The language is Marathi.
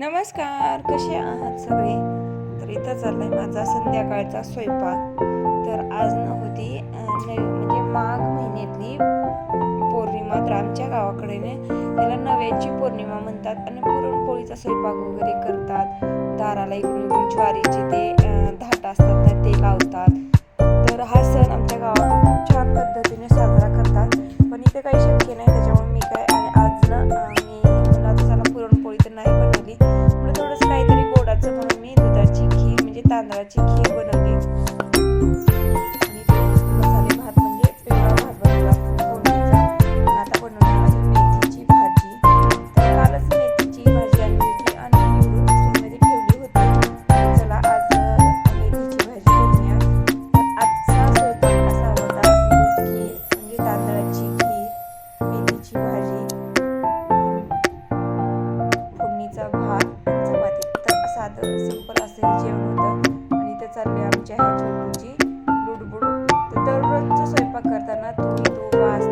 नमस्कार, कसे आहात सगळे? तर इथं चाललाय माझा संध्याकाळचा स्वयंपाक. तर आज होती म्हणजे माघ महिन्यातली पौर्णिमा. तर आमच्या गावाकडे त्याला नव्याची पौर्णिमा म्हणतात आणि पुरणपोळीचा स्वयंपाक वगैरे करतात. दाराला इकडून ज्वारीचे ते धाट असतात ना ते लावतात. तर हा सण आमच्या गावात खूप छान पद्धतीने साजरा करतात. पण इथे काही शक्य नाही, त्याच्यामुळे मी काय आज ना मी मला चला पुरणपोळी तर नाही बनवली, पण थोडंसं काहीतरी गोडाचं म्हणून मी दुधाची खीर म्हणजे तांदळाची खीर बनवली आणि मसाले भात म्हणजे पिवळा भात बनवला फोडणीचा. आणि आता बनवली आहे मेथीची भाजी. तर कालच मेथीची भाजी आणली होती आणि निवडून फ्रीजमध्ये ठेवली होती. चला आज मेथीची भाजी बनवूया. तर आजचा स्वयंपाक असा होता: दूध खीर म्हणजे तांदळाची खीर, मेथीची भाजी, फोडणीचा भात, चपाती. तर साधं सिंपल असं हे जेवण होतं. आणि ते चालले आमच्या ह्या छोटूची लुडबुड. तर दररोजचा स्वयंपाक करताना तो वास